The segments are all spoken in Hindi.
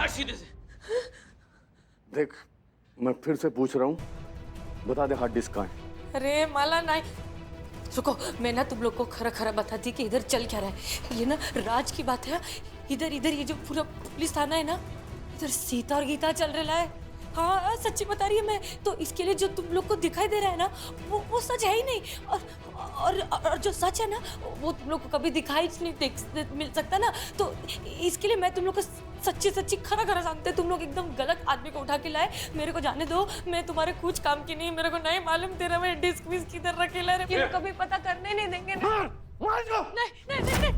हट सीधे से। देख, मैं फिर से पूछ रहा हूँ, बता दे हार्ड डिस्क कहाँ है? अरे माला नहीं, रुको, मैं ना तुम लोग को खरा खरा बताती कि इधर चल क्या रहा है। ये ना राज की बात है। इधर इधर ये जो पूरा पुलिस थाना है ना, इधर सीता और गीता चल रहा है। हाँ सच्ची बता रही है मैं तो। इसके लिए जो तुम लोग को दिखाई दे रहा है ना, वो सच है ही नहीं। और जो सच है ना, वो तुम लोग को कभी दिखाई नहीं मिल सकता ना। तो इसके लिए मैं तुम लोग को सच्ची सच्ची खरा खरा सांगते, तुम लोग एकदम गलत आदमी को उठा के लाए। मेरे को जाने दो, मैं तुम्हारे कुछ काम की नहीं। मेरे को नहीं मालूम तेरा मैं डिस्क विस्क किधर रखेला रे। ये कभी पता करने नहीं देंगे ना। नहीं नहीं नहीं नहीं।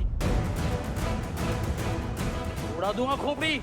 उड़ा दूंगा खोपड़ी।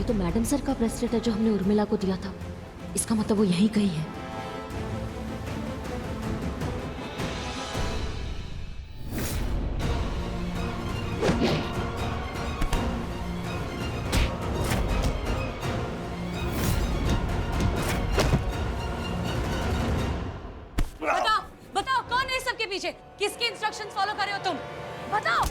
तो मैडम सर का ब्रेसलेट है जो हमने उर्मिला को दिया था। इसका मतलब वो यहीं कहीं है। बताओ बताओ कौन है इस सबके पीछे? किसके इंस्ट्रक्शंस फॉलो कर रहे हो तुम? बताओ।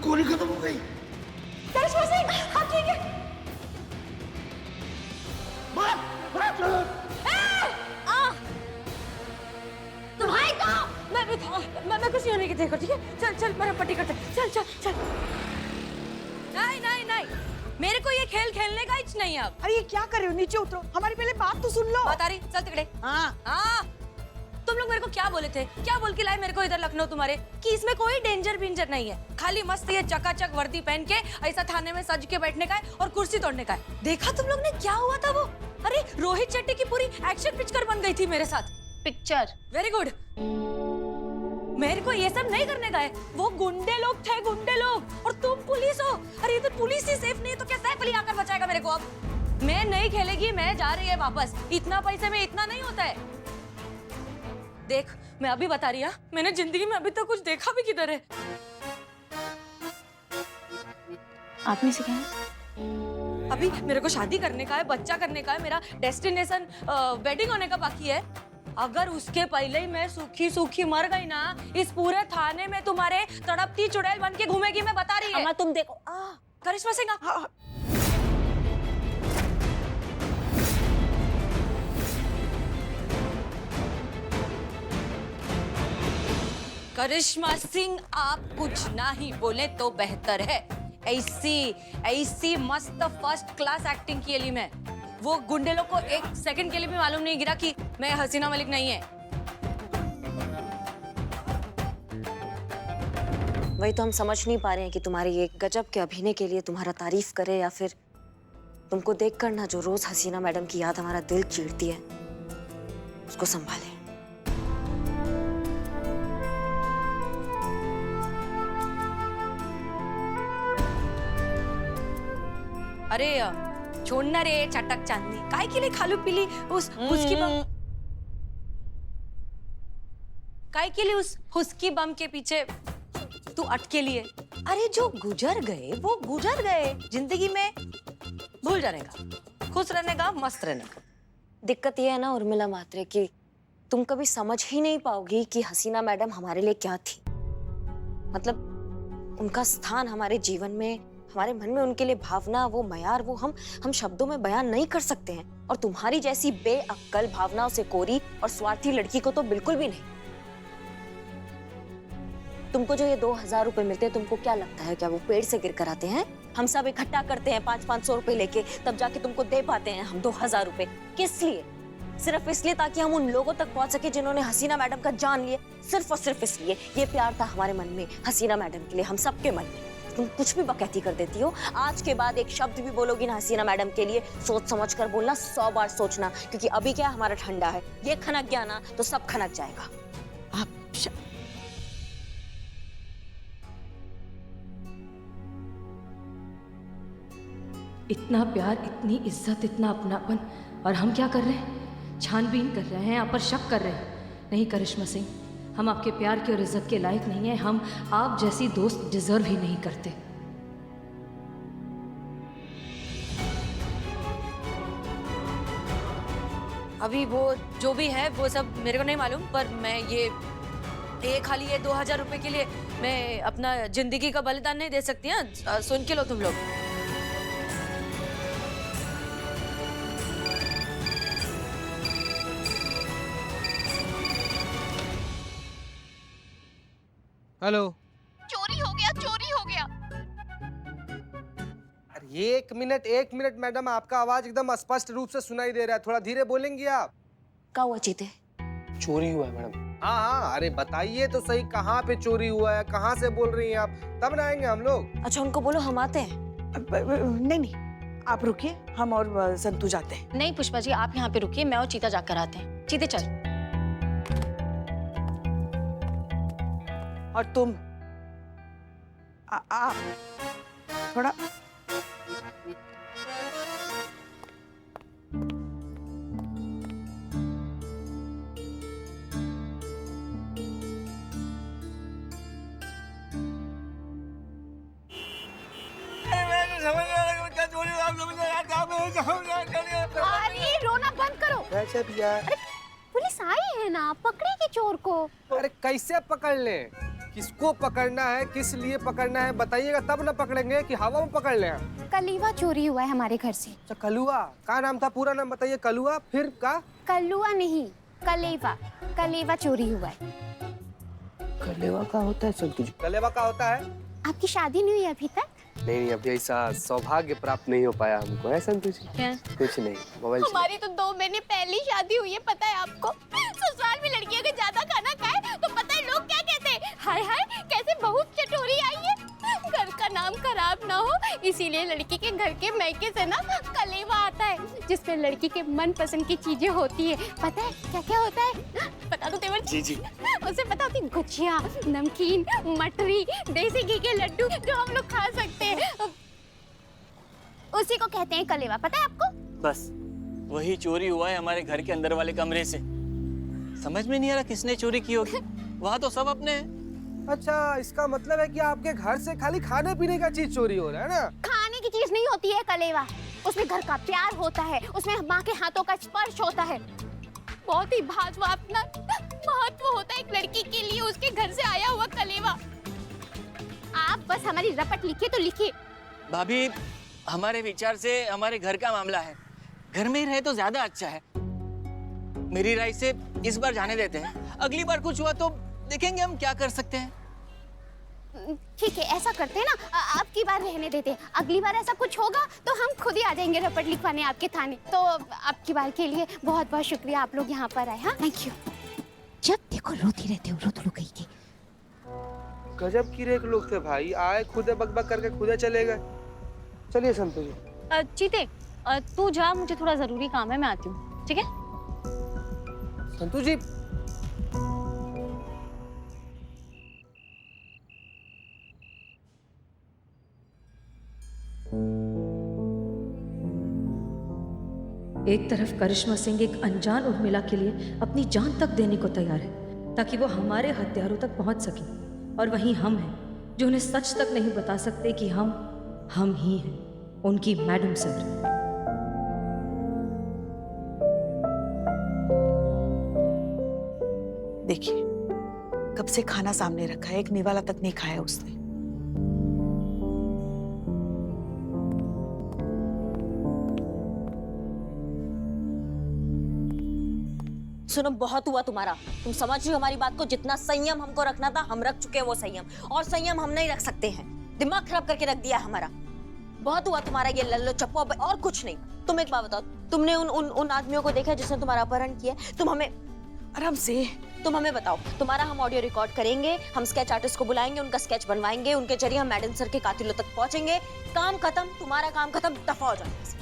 गोली खत्म हो गई। करिश्मा सिंह, हाँ ठीक है। तुम्हारी को मैं कुछ नहीं होने की देखो, ठीक है? चल चल मेरा पट्टी करते, चल चल चल। नहीं नहीं नहीं, मेरे को ये खेल खेलने का इच नहीं है अब। अरे ये क्या कर रहे हो? नीचे उतरो, हमारी पहले बात तो सुन लो। बता रही, चल तिकड़े। हाँ तुम लोग मेरे को क्या बोले थे? क्या बोल के लाए मेरे को इधर लखनऊ तुम्हारे कि इसमें कोई डेंजर बिंजर नहीं है, खाली मस्त ये चकाचक वर्दी पहन के ऐसा थाने में सज के बैठने का है और कुर्सी तोड़ने का है। देखा तुम लोग ने क्या हुआ था वो? अरे रोहित शेट्टी की पूरी एक्शन पिक्चर बन गई थी मेरे साथ। Picture very good. मेरे को ये सब नहीं करने का है। वो गुंडे लोग थे, गुंडे लोग, और तुम पुलिस हो। अरे इधर पुलिस ही सेफ नहीं है तो क्या सैफ अली आकर बचाएगा मेरे को? अब मैं नहीं खेलेगी, मैं जा रही है वापस। इतना पैसे में इतना नहीं होता है। देख मैं अभी बता रही हूँ, मैंने जिंदगी में अभी तक कुछ देखा भी किधर है। आपने सिखाया? अभी मेरे को शादी करने का है, बच्चा करने का है, मेरा डेस्टिनेशन वेडिंग होने का बाकी है। अगर उसके पहले ही मैं सूखी सूखी मर गई ना, इस पूरे थाने में तुम्हारे तड़पती चुड़ैल बन के घूमेगी, मैं बता रही है। तुम देखो। करिश्मा सिंह करिश्मा सिंह, आप कुछ ना ही बोले तो बेहतर है। ऐसी मस्त फर्स्ट क्लास एक्टिंग की एली में वो गुंडे लोग को एक सेकंड के लिए भी मालूम नहीं गिरा कि मैं हसीना मलिक नहीं है। वही तो हम समझ नहीं पा रहे हैं कि तुम्हारी ये गजब के अभिनय के लिए तुम्हारा तारीफ करे या फिर तुमको देखकर ना जो रोज हसीना मैडम की याद हमारा दिल चीरती है उसको संभाले। अरे छोड़ना रे चटक चांदनी, काय के लिए खालू पीली उस उसकी बम, काय के लिए उस उसकी बम के पीछे तू अटके लिए? अरे जो गुजर गए वो गुजर गए, जिंदगी में भूल जाने का, खुश रहने का, मस्त रहने का। दिक्कत ये है ना उर्मिला मात्रे कि तुम कभी समझ ही नहीं पाओगी कि हसीना मैडम हमारे लिए क्या थी। मतलब उनका स्थान हमारे जीवन में, हमारे मन में उनके लिए भावना, वो मयार, वो हम शब्दों में बयान नहीं कर सकते हैं। और तुम्हारी जैसी बेअक्ल, भावनाओं से कोरी और स्वार्थी लड़की को तो बिल्कुल भी नहीं। तुमको जो ये 2000 रुपए मिलते हैं, तुमको क्या लगता है क्या वो पेड़ से गिर कर आते हैं? हम सब इकट्ठा करते हैं 500-500 रुपए लेके, तब जाके तुमको दे पाते हैं हम 2000 रुपए। किस लिए? सिर्फ इसलिए ताकि हम उन लोगों तक पहुंच सके जिन्होंने हसीना मैडम का जान लिया। सिर्फ और सिर्फ इसलिए। ये प्यार था हमारे मन में हसीना मैडम के लिए, हम सबके मन में। तुम कुछ भी बकैती कर देती हो। आज के बाद एक शब्द भी बोलोगी ना हसीना मैडम के लिए, सोच समझ कर बोलना, 100 बार सोचना, क्योंकि अभी क्या हमारा ठंडा है। ये खनक गया ना तो सब खनक जाएगा। आप इतना प्यार, इतनी इज्जत, इतना अपनापन, और हम क्या कर रहे हैं? छानबीन कर रहे हैं, आप पर शक कर रहे हैं। नहीं करिश्मा सिंह, हम आपके प्यार की और इज्जत के लायक नहीं हैं। हम आप जैसी दोस्त डिजर्व ही नहीं करते। अभी वो जो भी है वो सब मेरे को नहीं मालूम, पर मैं ये खाली ये 2000 रुपए के लिए मैं अपना जिंदगी का बलिदान नहीं दे सकती। हाँ, सुन के लो तुम लोग। हेलो। चोरी हो गया, चोरी हो गया। अरे एक मिनट मैडम, आपका आवाज एकदम स्पष्ट रूप से सुनाई दे रहा है, थोड़ा धीरे बोलेंगी आप? क्या हुआ चीते? चोरी हुआ है मैडम। हाँ, अरे बताइए तो सही, कहाँ पे चोरी हुआ है, कहाँ से बोल रही हैं आप, तब ना आएंगे हम लोग। अच्छा उनको बोलो हम आते हैं। नहीं, आप रुकिए, हम और संतू जाते हैं। नहीं पुष्पा जी, आप यहाँ पे रुकिए, मैं और चीता जाकर आते हैं। चीते चल। और तुम थोड़ा अरे रोना बंद करो। कैसे भैया? पुलिस आई है ना, पकड़ेगी चोर को। अरे कैसे पकड़ ले? किसको पकड़ना है, किस लिए पकड़ना है बताइएगा, तब ना पकड़ेंगे कि हवा में पकड़ ले। कलीवा चोरी हुआ है हमारे घर से। अच्छा कलुआ, क्या नाम था, पूरा नाम बताइए। कलुआ, फिर का? कलुआ नहीं, कलेवा, कलेवा चोरी हुआ है। कलेवा का होता है संतू जी? कलेवा का होता है? आपकी शादी नहीं हुई अभी तक? नहीं, अभी ऐसा सौभाग्य प्राप्त नहीं हो पाया हमको। है संतू जी? क्या? कुछ नहीं, मोबाइल हमारी तो 2 महीने पहले शादी हुई है, पता है आपको? ससुराल में लड़कियों का ज्यादा खाना खाए तो पता है लोग क्या कहते हैं? हाय हाय, कैसे बहुत चटोरी आई है। घर का नाम खराब ना हो, इसीलिए लड़की के घर के मैके से ना कलेवा आता है, जिसमें लड़की के मन पसंद की चीजें होती है। पता है क्या क्या होता है? बता दो तेवर जी। उसे पता होती है, गुजिया, नमकीन, मठरी, देसी घी के लड्डू जो हम लोग खा सकते हैं, उसी को कहते हैं कलेवा। पता है आपको? बस वही चोरी हुआ है हमारे घर के अंदर वाले कमरे से। समझ में नहीं आ रहा किसने चोरी की होगी। वहाँ तो सब अपने हैं। अच्छा, इसका मतलब है कि आपके घर से खाली खाने पीने का चीज चोरी हो रहा है ना? खाने की चीज नहीं होती है कलेवा, उसमें घर का प्यार होता है, उसमें माँ के हाथों का स्पर्श होता है। बहुत ही भावनात्मक महत्व होता है एक लड़की के लिए उसके घर से आया हुआ कलेवा। आप बस हमारी रपट लिखिए तो लिखिए। भाभी, हमारे विचार से हमारे घर का मामला है, घर में ही रहे तो ज्यादा अच्छा है। मेरी राय से इस बार जाने देते हैं, अगली बार कुछ हुआ तो देखेंगे हम क्या कर सकते हैं। ठीक है, ऐसा करते हैं ना, आपकी बार रहने देते हैं, अगली बार ऐसा कुछ होगा तो हम खुद ही आ जाएंगे रपट लिखवाने आपके थाने। तो आपकी बार के लिए बहुत बहुत शुक्रिया, आप लोग यहाँ पर आए। हाँ, थैंक यू। जब देखो रोती रहते हो, रोत लो गई की। गजब की रेक लोग थे भाई, आए खुदे बकबक करके खुदे चले गए। चलिए संतू जी। चीते तू जा, मुझे थोड़ा जरूरी काम है, मैं आती हूँ। ठीक है? संतू जी, एक तरफ करिश्मा सिंह एक अनजान उर्मिला के लिए अपनी जान तक देने को तैयार है ताकि वो हमारे हथियारों तक पहुंच सके, और वहीं हम हैं जो उन्हें सच तक नहीं बता सकते कि हम ही हैं उनकी मैडम सर। देखिए, कब से खाना सामने रखा है, एक निवाला तक नहीं खाया उसने। सुनो, बहुत हुआ तुम्हारा। तुम समझ रही हो हमारी बात को? जितना संयम हमको रखना था हम रख चुके हैं वो संयम, और संयम हम नहीं रख सकते हैं। दिमाग खराब करके रख दिया हमारा। बहुत हुआ तुम्हारा ये लल्लो चप्पो, अब और कुछ नहीं। तुम एक बात बताओ, तुमने उन आदमियों को देखा जिसने तुम्हारा अपहरण किया? तुम हमें आराम से, तुम हमें बताओ। तुम्हारा हम ऑडियो रिकॉर्ड करेंगे, हम स्केच आर्टिस्ट को बुलाएंगे, उनका स्केच बनवाएंगे, उनके जरिए हम मैडम सर के कातिलों तक पहुंचेंगे। काम खत्म, तुम्हारा काम खत्म, दफा हो जाएगा।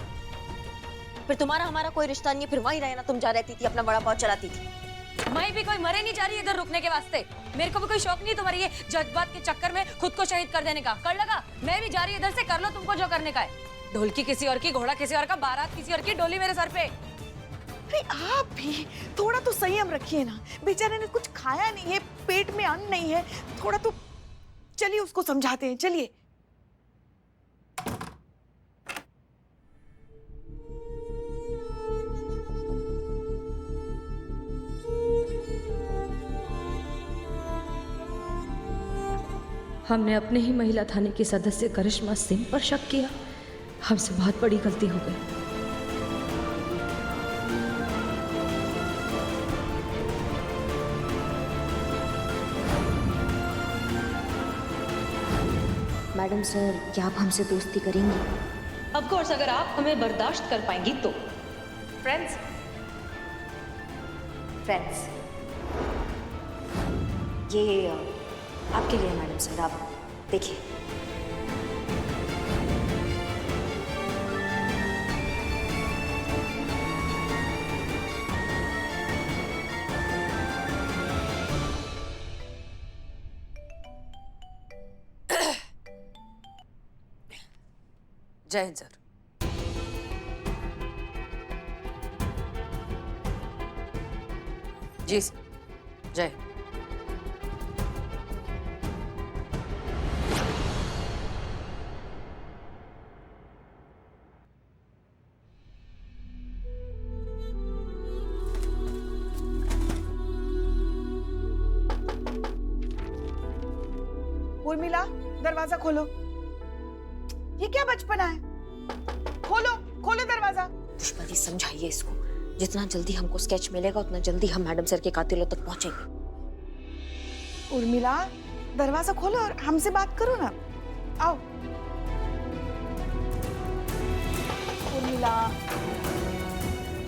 फिर तुम्हारा हमारा कोई रिश्ता नहीं है, फिर वहीं रहना। तुम जा रहती थी, अपना बड़ा पाव चलाती थी। मैं भी कोई मरे नहीं जा रही इधर रुकने के वास्ते। मेरे को भी कोई शौक नहीं तुम्हारी ये जज्बात के चक्कर में खुद को शहीद कर देने का। कर लगा, मैं भी जा रही इधर से, कर लो तुमको जो करने का है। ढोलकी किसी और की, घोड़ा किसी और का, बारात किसी और की, डोली मेरे सर पे। अरे आप भी थोड़ा तो संयम रखिए ना। बेचारे ने कुछ खाया नहीं है, पेट में अन्न नहीं है, थोड़ा तो चलिए उसको समझाते हैं। चलिए। हमने अपने ही महिला थाने की सदस्य करिश्मा सिंह पर शक किया। हमसे बहुत बड़ी गलती हो गई। मैडम सर, क्या आप हमसे दोस्ती करेंगी? ऑफ कोर्स, अगर आप हमें बर्दाश्त कर पाएंगी तो। फ्रेंड्स, ये आपके लिए मैडम सर, आप देखिए। जय हिंद सर। जी सर, जय। उर्मिला, दरवाजा खोलो। ये क्या बचपना है? खोलो खोलो दरवाजा। दुश्मनी समझाइए इसको। जितना जल्दी हमको स्केच मिलेगा उतना जल्दी हम मैडम सर के कातिलों तक पहुंचेंगे। उर्मिला, दरवाजा खोलो और हमसे बात करो ना। आओ। उर्मिला,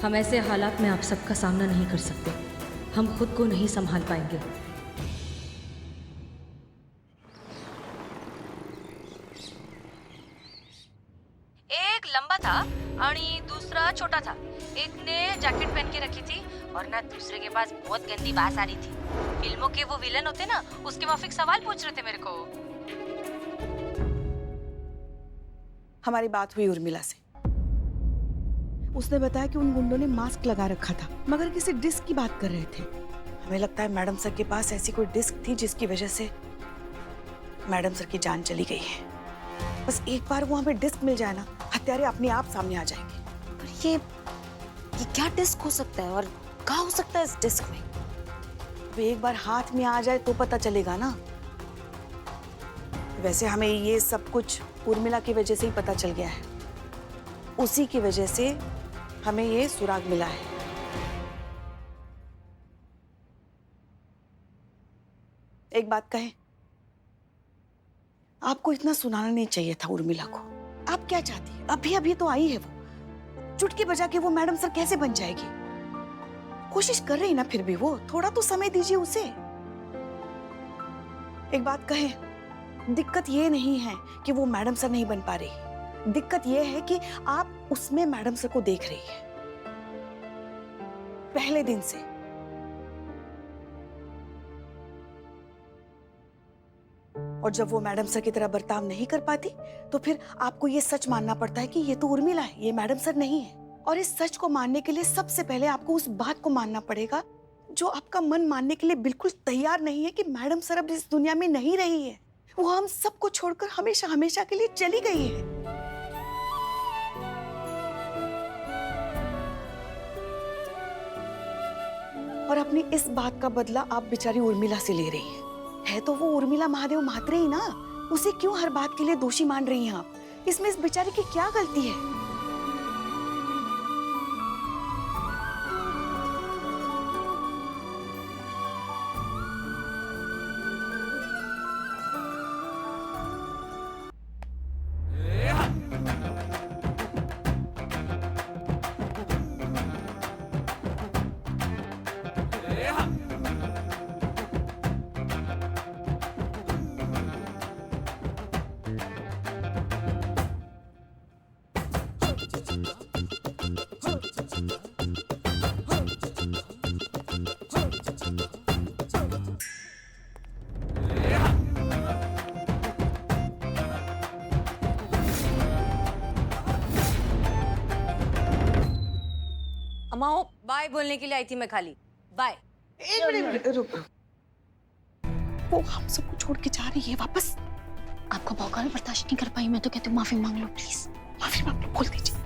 हम ऐसे हालात में आप सबका सामना नहीं कर सकते। हम खुद को नहीं संभाल पाएंगे। एक लंबा था आणि दूसरा छोटा था। एक ने जैकेट पहन के रखी थी और ना दूसरे के पास बहुत गंदी बास आ रही थी। फिल्मों के वो विलन होते ना, उसके माफिक सवाल पूछ रहे थे मेरे को। हमारी बात हुई उर्मिला से। उसने बताया कि उन गुंडों ने मास्क लगा रखा था मगर किसी डिस्क की बात कर रहे थे। हमें लगता है मैडम सर के पास ऐसी कोई डिस्क थी जिसकी वजह से मैडम सर की जान चली गई है। बस एक बार वो हमें डिस्क मिल जाए ना, हत्यारे अपने आप सामने आ जाएंगे। पर ये क्या डिस्क हो सकता है और कहाँ हो सकता है इस डिस्क में? अब एक बार हाथ में आ जाए तो पता चलेगा ना। वैसे हमें ये सब कुछ उर्मिला की वजह से ही पता चल गया है। उसी की वजह से हमें ये सुराग मिला है। एक बात कहें, आपको इतना सुनाना नहीं चाहिए था उर्मिला को। आप क्या चाहती है? अभी अभी तो आई है वो। चुटकी बजा के वो मैडम सर कैसे बन जाएगी? कोशिश कर रही ना फिर भी वो। थोड़ा तो समय दीजिए उसे। एक बात कहें, दिक्कत ये नहीं है कि वो मैडम सर नहीं बन पा रही। दिक्कत ये है कि आप उसमें मैडम सर को देख रही है पहले दिन से। और जब वो मैडम सर की तरह बर्ताव नहीं कर पाती तो फिर आपको ये सच मानना पड़ता है कि ये तो उर्मिला है, ये मैडम सर नहीं है। और इस सच को मानने के लिए सबसे पहले आपको उस बात को मानना पड़ेगा जो आपका मन मानने के लिए बिल्कुल तैयार नहीं है कि मैडम सर अब इस दुनिया में नहीं रही है। वो हम सबको छोड़कर हमेशा हमेशा के लिए चली गई है। और अपनी इस बात का बदला आप बेचारी उर्मिला से ले रही हैं। है तो वो उर्मिला महादेव म्हात्रे ही ना, उसे क्यों हर बात के लिए दोषी मान रही हैं आप? इसमें इस बेचारी की क्या गलती है? अम्मा वो बाय बोलने के लिए आई थी मैं खाली। बाय। एक मिनट रुक। वो हम सबको छोड़ के जा रही है वापस। आपका भौकाल भी बर्दाश्त नहीं कर पाई, मैं तो कहती हूँ माफी मांग लो प्लीज। माफी मांग लो, खोल दीजिए।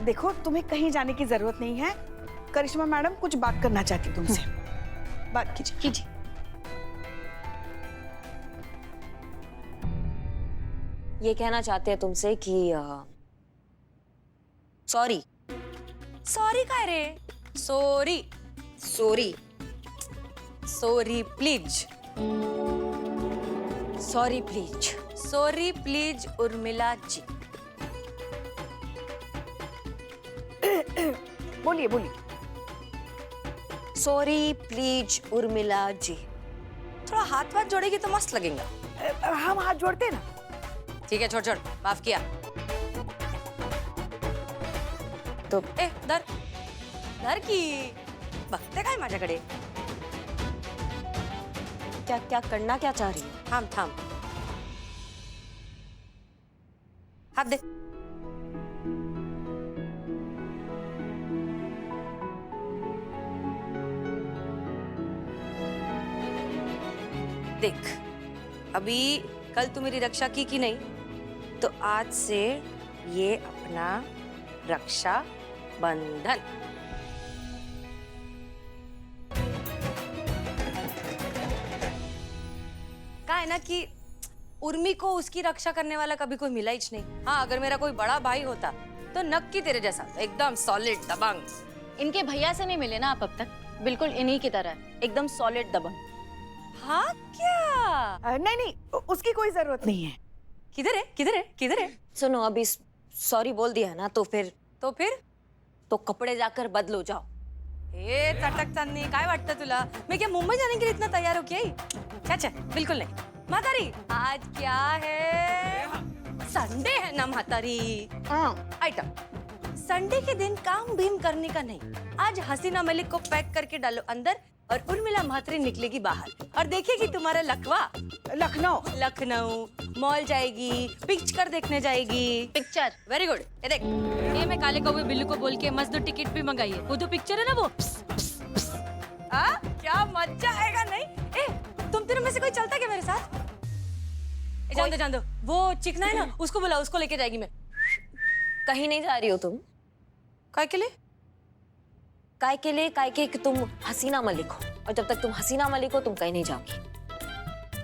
देखो तुम्हें कहीं जाने की जरूरत नहीं है। करिश्मा मैडम कुछ बात करना चाहती तुमसे। बात कीजिए। कीजिए। ये कहना चाहते हैं तुमसे कि सॉरी। सॉरी काय रे? Sorry. Sorry. Sorry please. Sorry please. Sorry please Urmila ji. बोलिए बोलिए। Sorry please Urmila ji. थोड़ा हाथ वाथ जोड़ेगी तो मस्त लगेगा। हम हाथ जोड़ते हैं ना। ठीक है, छोड़ छोड़, माफ किया। तो धर की बघते काय माझ्याकडे? क्या क्या करना क्या चाह रही है? थांब थांब, हाथ दे। देख, अभी कल तू मेरी रक्षा की कि नहीं, तो आज से ये अपना रक्षा बंधन। क्या है ना कि उर्मी को उसकी रक्षा करने वाला कभी कोई मिला ही नहीं। हाँ, अगर मेरा कोई बड़ा भाई होता तो नक्की तेरे जैसा एकदम सॉलिड दबंग। इनके भैया से नहीं मिले ना आप अब तक, बिल्कुल इन्हीं की तरह एकदम सॉलिड दबंग। हाँ क्या? नहीं नहीं, उसकी कोई जरूरत नहीं है। किधर है किधर है किधर है? सुनो, अभी सॉरी बोल दिया है ना, तो फिर तो कपड़े जाकर बदलो जाओ। ए चटक चांदनी, काय वाटतं तुला? मैं क्या मुंबई जाने के लिए इतना तैयार हो क्या? अच्छा, बिल्कुल नहीं। म्हातारी, आज क्या है? संडे है ना म्हातारी। आइटम, संडे के दिन काम भीम करने का नहीं। आज हसीना मलिक को पैक करके डालो अंदर और उर्मिला म्हात्रे निकलेगी बाहर और देखेगी तुम्हारा लखवा। लखनऊ मॉल जाएगी, पिक्चर देखने जाएगी। Picture very good. ये देख, ये मैं काले कौवे बिल्लू को बोल के मस्त टिकट भी मंगाई है। वो जो पिक्चर है ना वो, क्या मजा आएगा नहीं? ए, तुम तीनों में से कोई चलता क्या मेरे साथ? जान दो, वो चिकना है ना, उसको बुला, उसको लेके जाएगी मैं। कहीं नहीं जा रही हो तुम? काय के लिए? काय के लिए? काय के कि तुम हसीना मलिक हो, और जब तक तुम हसीना मलिक हो तुम कहीं नहीं जाओगी।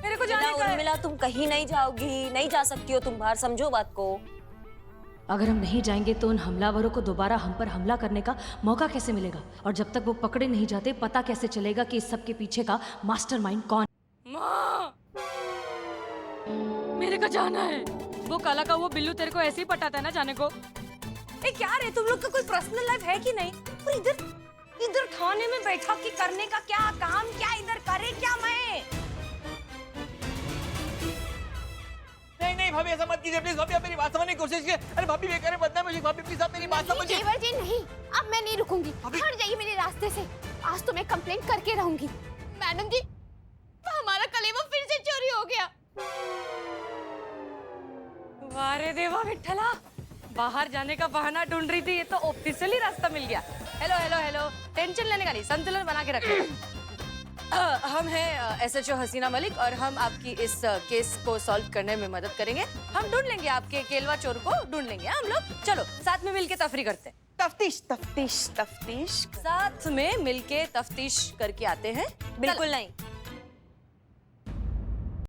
मेरे को जाने का है। उर्मिला, तुम कहीं नहीं जाओगी, नहीं जा सकती हो तुम बाहर, समझो बात को। अगर हम नहीं जाएंगे तो उन हमलावरों को दोबारा हम पर हमला करने का मौका कैसे मिलेगा? और जब तक वो पकड़े नहीं जाते पता कैसे चलेगा कि इस सब के पीछे का मास्टरमाइंड कौन? माँ, मेरे को जाना है। वो काला का वो बिल्लू तेरे को ऐसे ही पटाता है ना जाने को। ए क्या रे, तुम लोग का कोई पर्सनल लाइफ है कि नहीं? और इधर थाने में बैठा के करने का क्या काम? क्या इधर करे क्या मैं? नहीं भाभी, ऐसा मत कीजिए प्लीज। भाभी आप मेरी बात समझने की कोशिश कीजिए। अरे भाभी बेकार बदनाम मुझे। भाभी प्लीज आप मेरी बात समझिए। केवल जी नहीं, अब मैं नहीं रुकूंगी। हट जाइए मेरे रास्ते से। आज तो मैं कंप्लेंट करके रहूंगी। मैडम जी, हमारा कलेवा फिर से चोरी हो गया। वारे देवा विठ्ठला, बाहर जाने का बहाना ढूंढ रही थी, ये तो ऑफिशियली रास्ता मिल गया। हेलो हेलो हेलो, टेंशन लेने का नहीं, संतुलन बना के रखो। हम हैं SHO हसीना मलिक और हम आपकी इस केस को सॉल्व करने में मदद करेंगे। हम ढूंढ लेंगे आपके केलवा चोर को, ढूंढ लेंगे हम लोग। चलो साथ में मिलके तफरी करते हैं। तफ्तीश तफ्तीश तफ्तीश। साथ में मिलके तफ्तीश करके आते हैं। बिल्कुल नहीं,